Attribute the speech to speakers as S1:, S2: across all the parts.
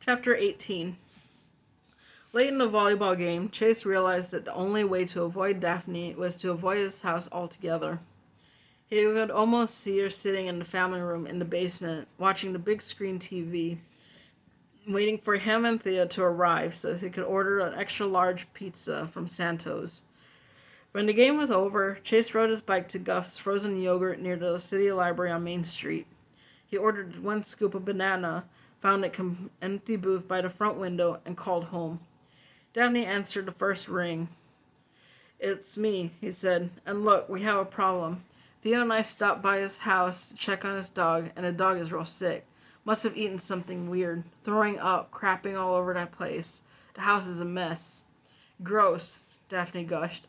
S1: Chapter 18. Late in the volleyball game, Chase realized that the only way to avoid Daphne was to avoid his house altogether. He could almost see her sitting in the family room in the basement, watching the big screen TV, waiting for him and Thea to arrive so he could order an extra large pizza from Santos. When the game was over, Chase rode his bike to Guff's frozen yogurt near the city library on Main Street. He ordered one scoop of banana, found an empty booth by the front window, and called home. Daphne answered the first ring. "It's me," he said, "and look, we have a problem. Theo and I stopped by his house to check on his dog, and the dog is real sick. Must have eaten something weird. Throwing up, crapping all over that place. The house is a mess." "Gross," Daphne gushed.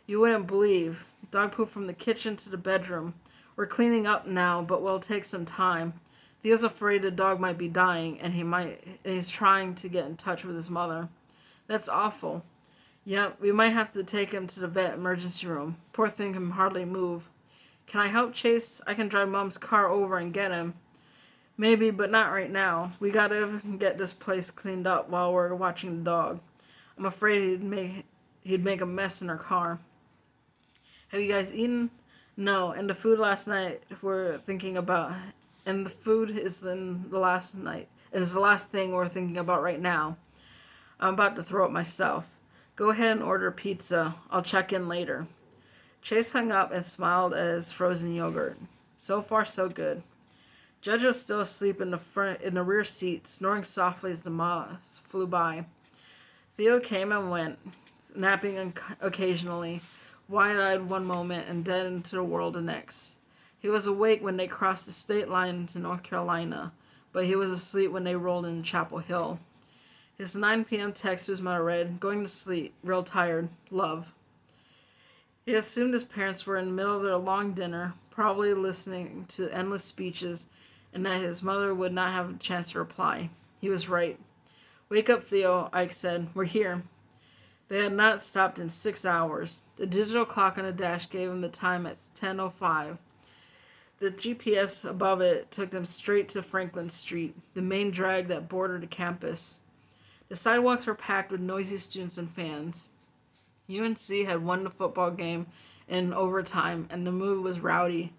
S1: "You wouldn't believe. Dog poop from the kitchen to the bedroom. We're cleaning up now, but will take some time. Theo's afraid the dog might be dying, and he's trying to get in touch with his mother." "That's awful." "Yep, we might have to take him to the vet emergency room. Poor thing can hardly move." "Can I help, Chase? I can drive Mom's car over and get him." "Maybe, but not right now. We gotta get this place cleaned up while we're watching the dog. I'm afraid he'd make a mess in our car." "Have you guys eaten?" "No, and the food last night we're thinking about, and the food is in the last night. It is the last thing we're thinking about right now. I'm about to throw up myself. Go ahead and order pizza. I'll check in later." Chase hung up and smiled at his frozen yogurt. So far, so good. Judge was still asleep in the rear seat, snoring softly as the moths flew by. Theo came and went, napping occasionally, wide-eyed one moment and dead into the world the next. He was awake when they crossed the state line to North Carolina, but he was asleep when they rolled into Chapel Hill. His 9 p.m. text to his mother read, "Going to sleep, real tired, love." He assumed his parents were in the middle of their long dinner, probably listening to endless speeches, and that his mother would not have a chance to reply. He was right. "Wake up, Theo," Ike said. "We're here." They had not stopped in 6 hours. The digital clock on the dash gave him the time at 10:05. The GPS above it took them straight to Franklin Street, the main drag that bordered the campus. The sidewalks were packed with noisy students and fans. UNC had won the football game in overtime, and the mood was rowdy.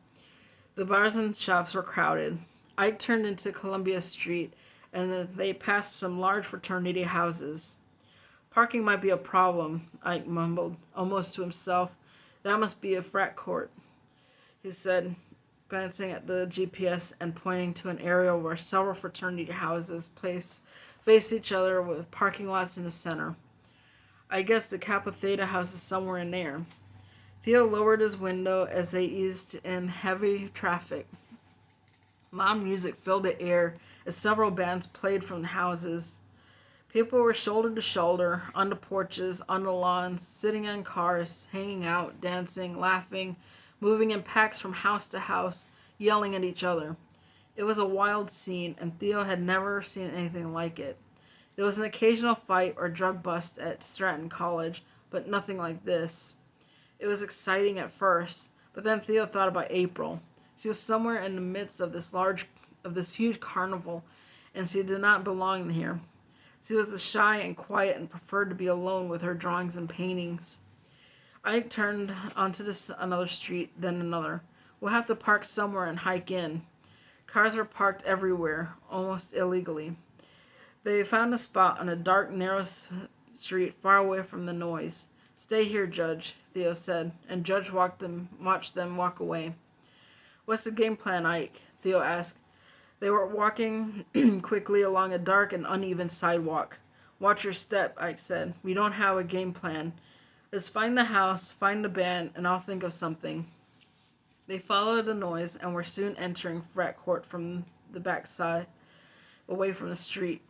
S1: The bars and shops were crowded. Ike turned into Columbia Street, and they passed some large fraternity houses. "Parking might be a problem," Ike mumbled, almost to himself. "That must be a frat court," he said, glancing at the GPS and pointing to an area where several fraternity houses faced each other with parking lots in the center. "I guess the Kappa Theta house is somewhere in there." Theo lowered his window as they eased in heavy traffic. Loud music filled the air as several bands played from the houses. People were shoulder to shoulder, on the porches, on the lawns, sitting in cars, hanging out, dancing, laughing, moving in packs from house to house, yelling at each other. It was a wild scene, and Theo had never seen anything like it. There was an occasional fight or drug bust at Stratton College, but nothing like this. It was exciting at first, but then Theo thought about April. She was somewhere in the midst of this huge carnival, and she did not belong here. She was shy and quiet and preferred to be alone with her drawings and paintings. Ike turned onto another street, then another. "We'll have to park somewhere and hike in." Cars were parked everywhere, almost illegally. They found a spot on a dark, narrow street far away from the noise. "Stay here, Judge," Theo said, and Judge watched them walk away. "What's the game plan, Ike?" Theo asked. They were walking quickly along a dark and uneven sidewalk. "Watch your step," Ike said. "We don't have a game plan. Let's find the house, find the band, and I'll think of something." They followed the noise and were soon entering frat court from the backside, away from the street.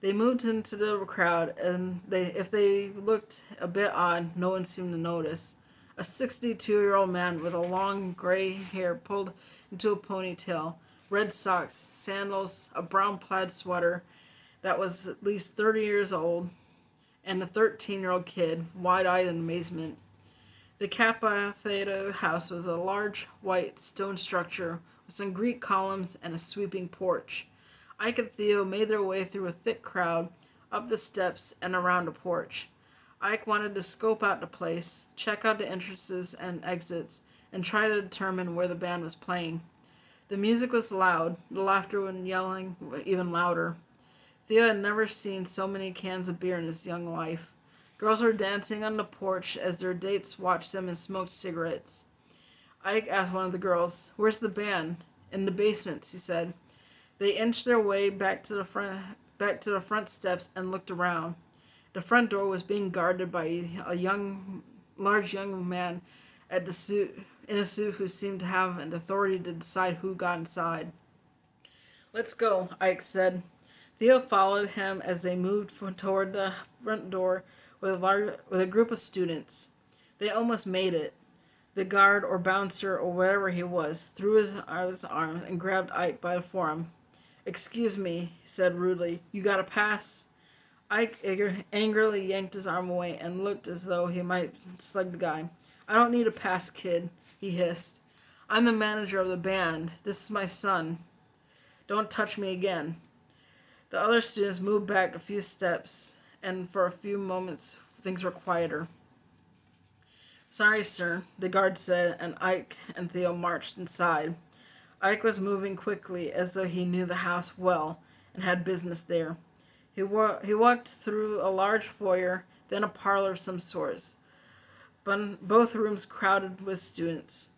S1: They moved into the crowd, and if they looked a bit odd, no one seemed to notice. A 62-year-old man with a long gray hair pulled into a ponytail, red socks, sandals, a brown plaid sweater that was at least 30 years old, and a 13-year-old kid, wide-eyed in amazement. The Kappa Theta house was a large, white stone structure with some Greek columns and a sweeping porch. Ike and Theo made their way through a thick crowd, up the steps, and around a porch. Ike wanted to scope out the place, check out the entrances and exits, and try to determine where the band was playing. The music was loud, the laughter and yelling even louder. Theo had never seen so many cans of beer in his young life. Girls were dancing on the porch as their dates watched them and smoked cigarettes. Ike asked one of the girls, "Where's the band?" "In the basement," she said. They inched their way back to the front steps and looked around. The front door was being guarded by a large young man in a suit who seemed to have an authority to decide who got inside. "Let's go," Ike said. Theo followed him as they moved toward the front door with a group of students. They almost made it. The guard or bouncer or whatever he was threw his arm and grabbed Ike by the forearm. "Excuse me," he said rudely. "You got a pass?" Ike angrily yanked his arm away and looked as though he might slug the guy. "I don't need a pass, kid," he hissed. "I'm the manager of the band. This is my son. Don't touch me again." The other students moved back a few steps, and for a few moments things were quieter. "Sorry, sir," the guard said, and Ike and Theo marched inside. Ike was moving quickly as though he knew the house well and had business there. He walked through a large foyer, then a parlor of some sorts, both rooms crowded with students.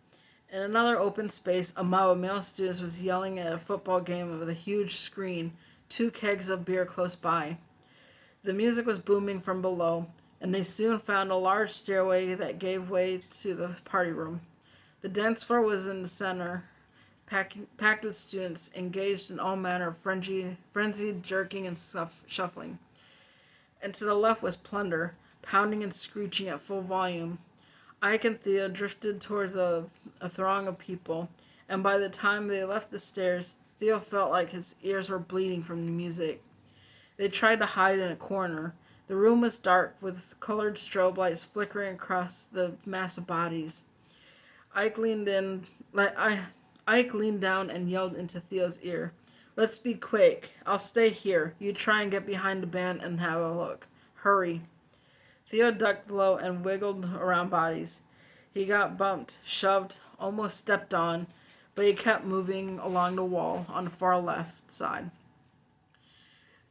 S1: In another open space, a mob of male students was yelling at a football game with a huge screen, 2 kegs of beer close by. The music was booming from below, and they soon found a large stairway that gave way to the party room. The dance floor was in the center, packed with students engaged in all manner of frenzied jerking and shuffling. And to the left was plunder, pounding and screeching at full volume. Ike and Theo drifted towards a throng of people, and by the time they left the stairs, Theo felt like his ears were bleeding from the music. They tried to hide in a corner. The room was dark, with colored strobe lights flickering across the mass of bodies. Ike leaned down and yelled into Theo's ear, "Let's be quick. I'll stay here. You try and get behind the band and have a look. Hurry." Theo ducked low and wiggled around bodies. He got bumped, shoved, almost stepped on, but he kept moving along the wall on the far left side.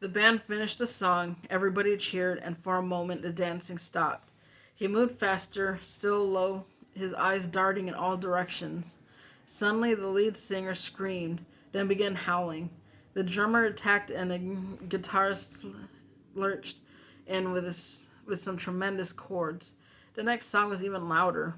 S1: The band finished the song, everybody cheered, and for a moment the dancing stopped. He moved faster, still low, his eyes darting in all directions. Suddenly the lead singer screamed, then began howling. The drummer attacked and the guitarist lurched in with some tremendous chords. The next song was even louder.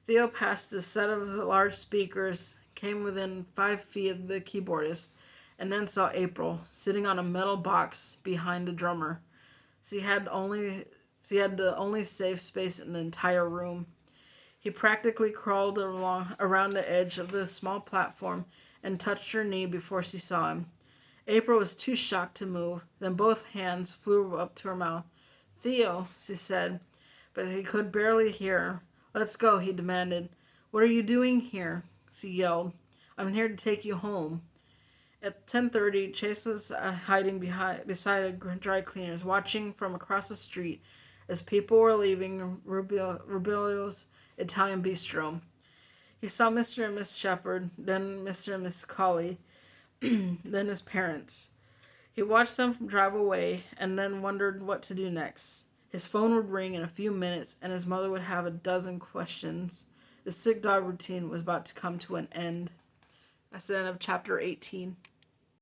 S1: Theo passed a set of large speakers, came within 5 feet of the keyboardist, and then saw April, sitting on a metal box behind the drummer. She had the only safe space in the entire room. He practically crawled around the edge of the small platform and touched her knee before she saw him. April was too shocked to move, then both hands flew up to her mouth. "Theo," she said, but he could barely hear her. "Let's go," he demanded. "What are you doing here?" she yelled. "I'm here to take you home." At 10:30, Chase was hiding beside a dry cleaners, watching from across the street as people were leaving Rubio's Italian Bistro. He saw Mr. and Miss Shepherd, then Mr. and Miss Colley, then his parents. He watched them drive away and then wondered what to do next. His phone would ring in a few minutes and his mother would have a dozen questions. The sick dog routine was about to come to an end. That's the end of chapter 18.